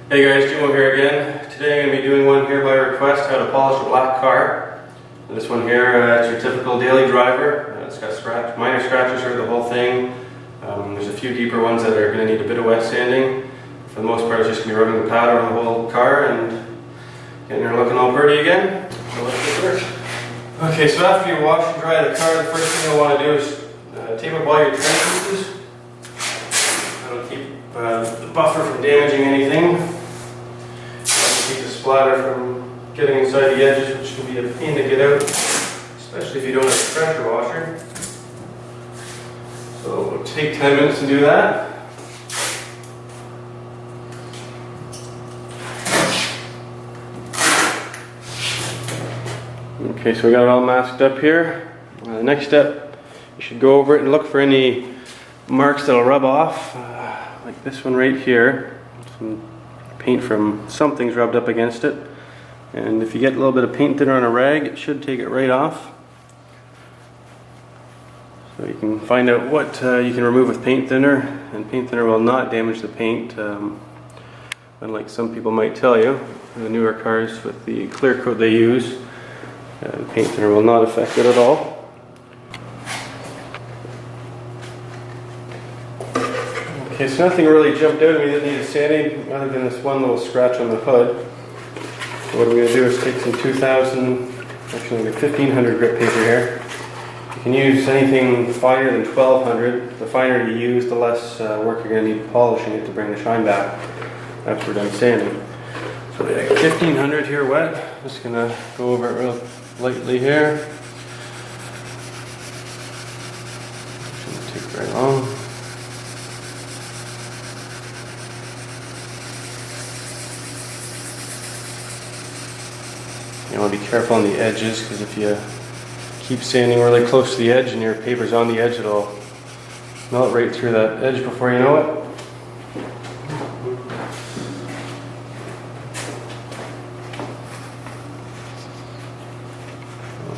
Hey guys, Jimo here again. Today I'm going to be doing one here by request, how to polish a black car. This one here, it's your typical daily driver. It's got minor scratches through the whole thing. There's a few deeper ones that are going to need a bit of wet sanding. For the most part, it's just going to be rubbing the powder on the whole car and getting her looking all pretty again. So let's get to work. Okay, so after you wash and dry the car, the first thing you'll want to do is tape up all your trim pieces. That'll keep the buffer from damaging anything. Keep the splatter from getting inside the edges, which can be a pain to get out, especially if you don't have a pressure washer. So it'll take 10 minutes to do that. Okay, so we got it all masked up here. The next step, you should go over it and look for any marks that'll rub off, like this one right here. Some paint from something's rubbed up against it, and if you get a little bit of paint thinner on a rag, it should take it right off. So you can find out what you can remove with paint thinner, and paint thinner will not damage the paint, unlike some people might tell you. The newer cars with the clear coat they use, the paint thinner will not affect it at all. Okay, so nothing really jumped out at me that needed sanding other than this one little scratch on the hood. So what I'm going to do is take some 1500 grit paper here. You can use anything finer than 1200. The finer you use, the less work you're going to need polishing it to bring the shine back after we're done sanding. So we got 1500 here wet. Just going to go over it real lightly here. Shouldn't take very long. You want to be careful on the edges, because if you keep sanding really close to the edge and your paper's on the edge, it'll melt right through that edge before you know it.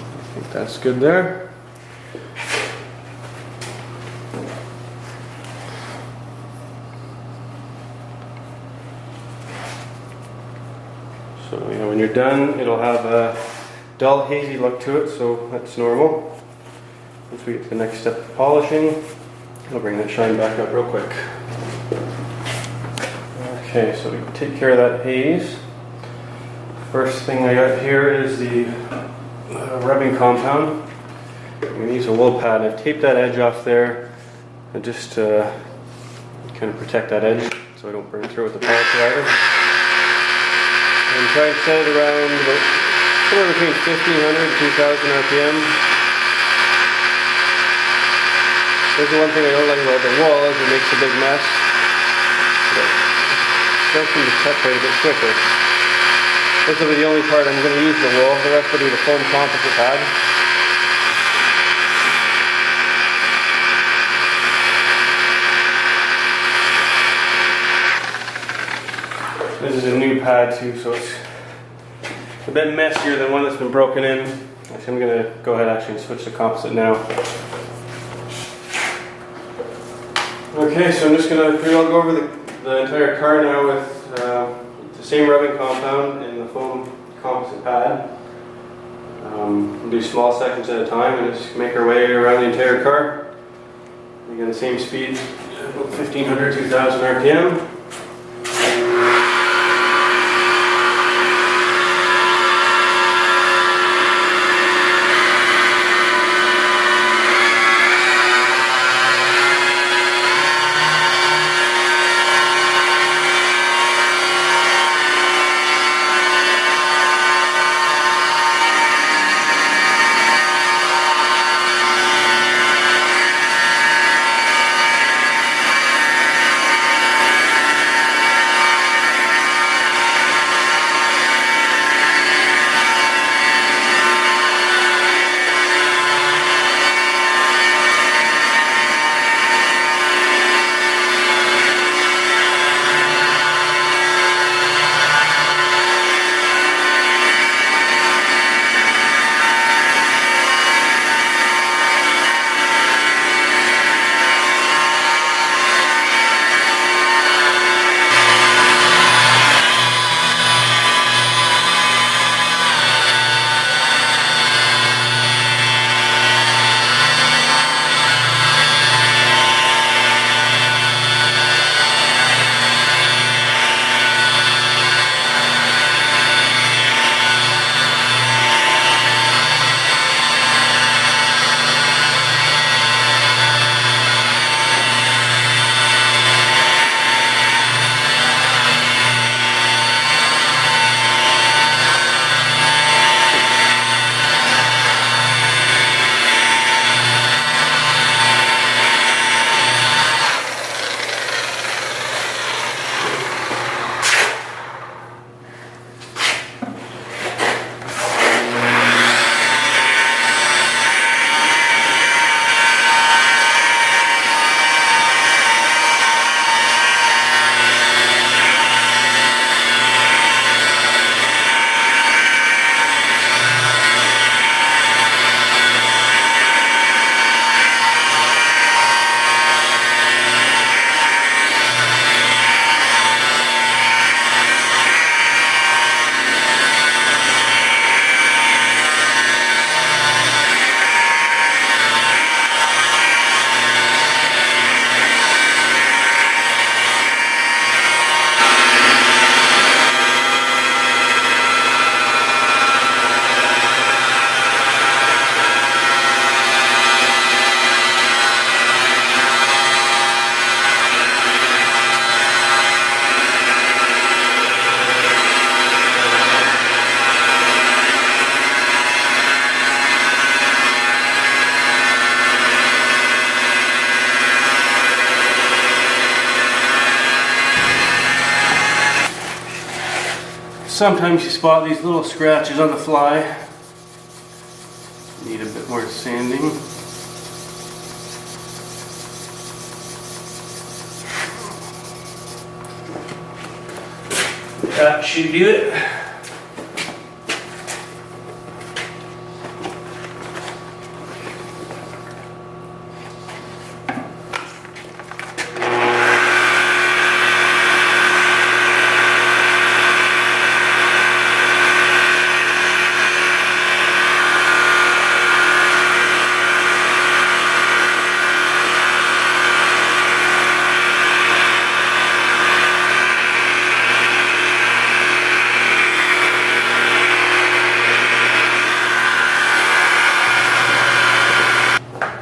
I think that's good there. So, when you're done, it'll have a dull, hazy look to it, so that's normal. Once we get to the next step of polishing, I'll bring that shine back up real quick. Okay, so we take care of that haze. First thing I got here is the rubbing compound. I'm going to use a wool pad. I've taped that edge off there, and just to kind of protect that edge so I don't burn through it with the polisher either. And try and set it around about somewhere between 1500 and 2000 RPM. There's the one thing I don't like about the wool is it makes a big mess. But it does seem to cut quite a bit quicker. This will be the only part I'm going to use the wool. The rest will be the foam composite pad. This is a new pad too, so it's a bit messier than one that's been broken in. Actually, I'm going to go ahead and switch to composite now. Okay, so I'm just going to go over the entire car now with the same rubbing compound and the foam composite pad. We'll do small sections at a time and just make our way around the entire car. Again, the same speed, about 1500, 2000 RPM. sometimes you spot these little scratches on the fly. Need a bit more sanding. That should do it.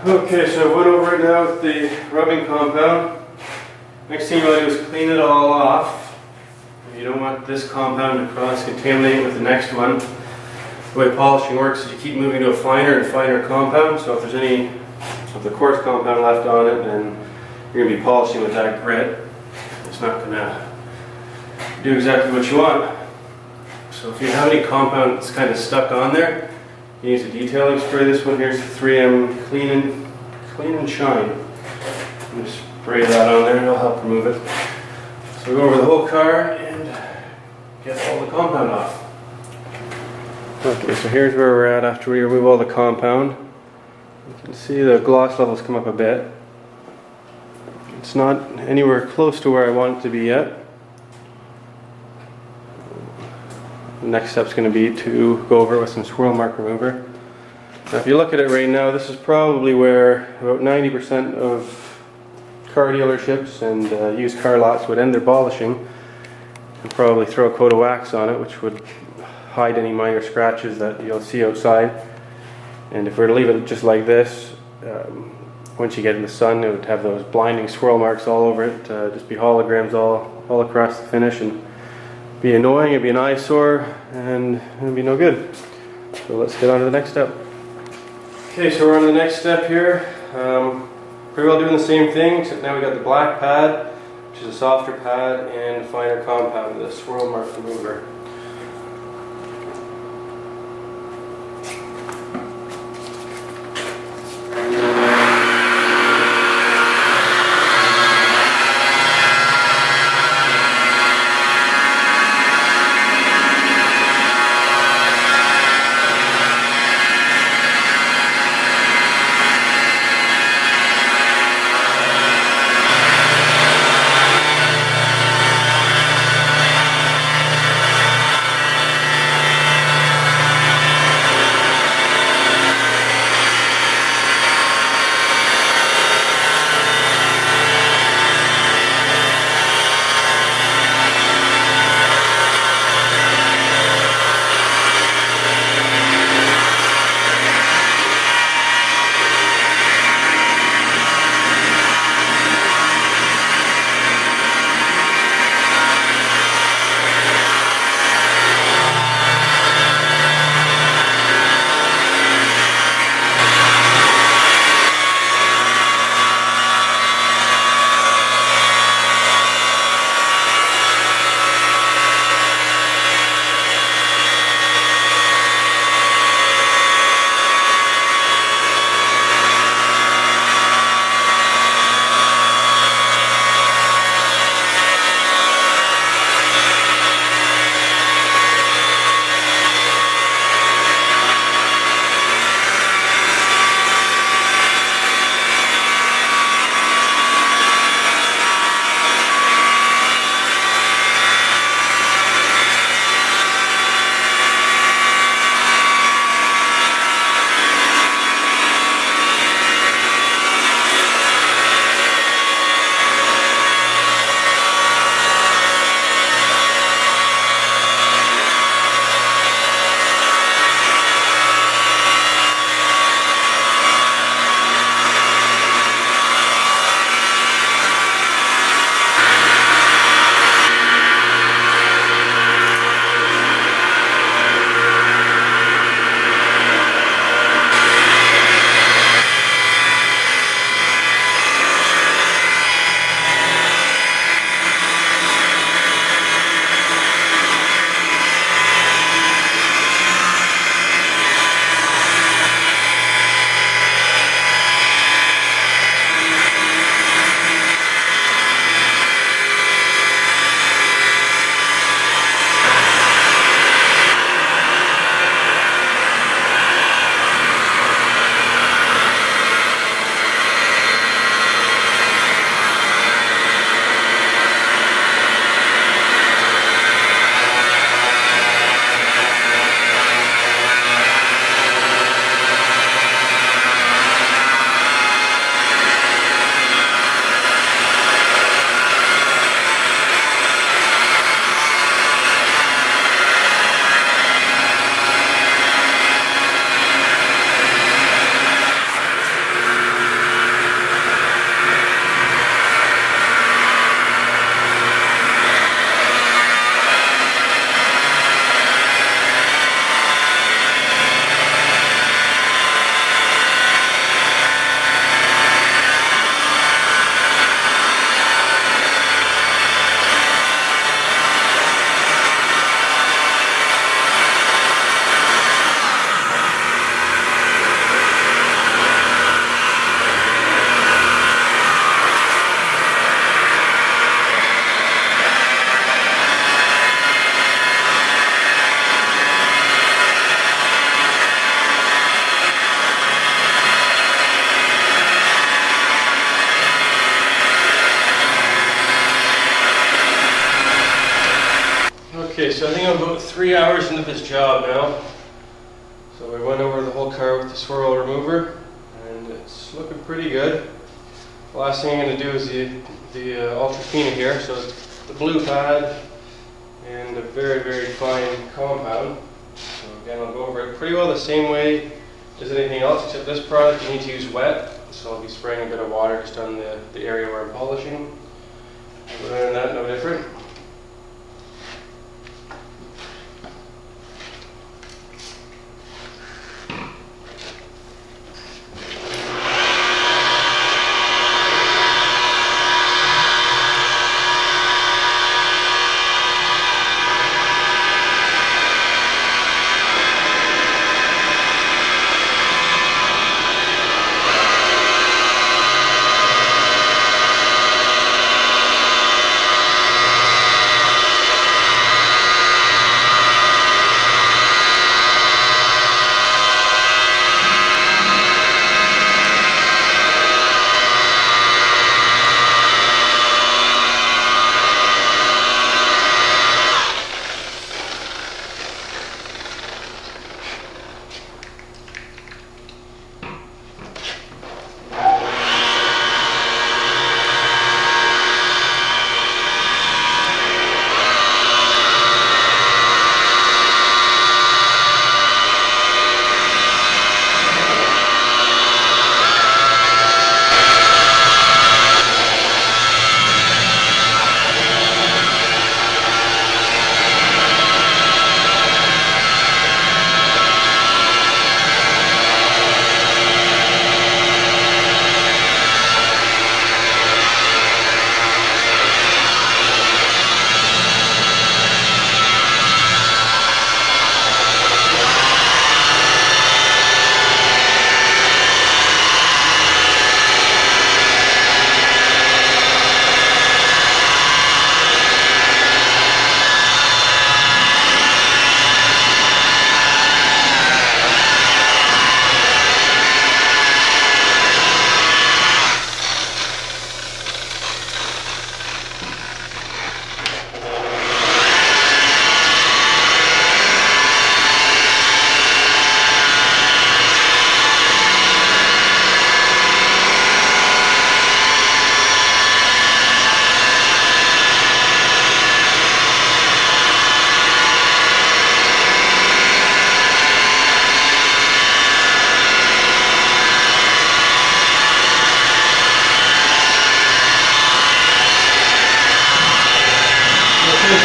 Okay, so I went over it now with the rubbing compound. Next thing you want to do is clean it all off. You don't want this compound to cross-contaminate with the next one. The way polishing works is you keep moving to a finer and finer compound, so if there's any of the coarse compound left on it, then you're going to be polishing with that grit. It's not going to do exactly what you want. So if you have any compound that's kind of stuck on there, you use a detailing spray. This one here is the 3M Clean and Shine. I'm just spray that on there and it'll help remove it. So we go over the whole car and get all the compound off. Okay, so here's where we're at after we remove all the compound. You can see the gloss levels come up a bit. It's not anywhere close to where I want it to be yet. The next step's going to be to go over it with some swirl mark remover. Now if you look at it right now, this is probably where about 90% of car dealerships and used car lots would end their polishing and probably throw a coat of wax on it, which would hide any minor scratches that you'll see outside. And if we were to leave it just like this, once you get in the sun, it would have those blinding swirl marks all over it, just be holograms all across the finish, and be annoying, it'd be an eyesore, and it'd be no good. So let's get on to the next step. Okay, so we're on to the next step here. Pretty well doing the same thing, except now we got the black pad, which is a softer pad, and a finer compound, the swirl mark remover. Okay, so I think I'm about 3 hours into this job now. So I went over the whole car with the swirl remover, and it's looking pretty good. The last thing I'm going to do is the ultra fina here, so it's the blue pad and a very, very fine compound. So again, I'll go over it pretty well the same way as anything else, except this product you need to use wet. So I'll be spraying a bit of water just on the area where I'm polishing. Other than that, no different.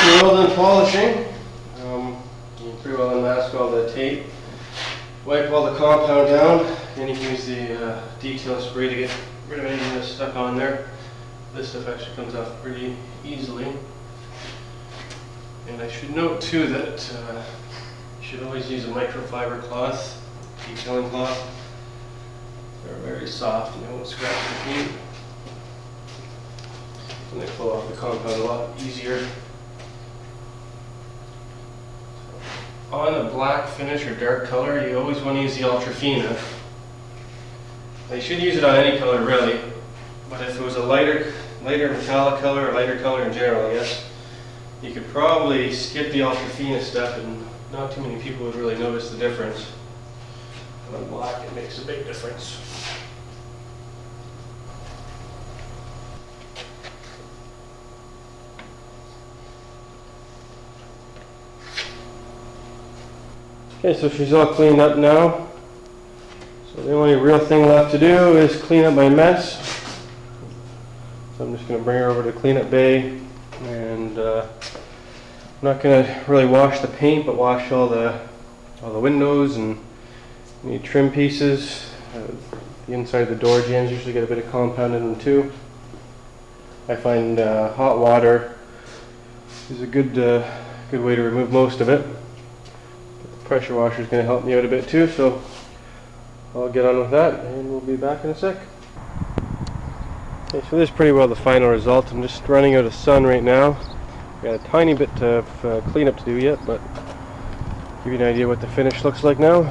We're well done polishing. You pretty well unmask all the tape. Wipe all the compound down, and you can use the detail spray to get rid of anything that's stuck on there. This stuff actually comes off pretty easily. And I should note too that you should always use a microfiber cloth, detailing cloth. They're very soft and they won't scratch your paint. And they pull off the compound a lot easier. On a black finish or dark color, you always want to use the ultra fina. Now you should use it on any color really, but if it was a lighter metallic color or lighter color in general, I guess, you could probably skip the ultra fina step and not too many people would really notice the difference. But on black it makes a big difference. Okay, so she's all cleaned up now. So the only real thing left to do is clean up my mess. So I'm just going to bring her over to the cleanup bay, and I'm not going to really wash the paint, but wash all the windows and any trim pieces. The inside of the door jambs usually get a bit of compound in them too. I find hot water is a good way to remove most of it. Pressure washer is going to help me out a bit too, so I'll get on with that and we'll be back in a sec. Okay, so this is pretty well the final result. I'm just running out of sun right now. Got a tiny bit of cleanup to do yet, but give you an idea what the finish looks like now.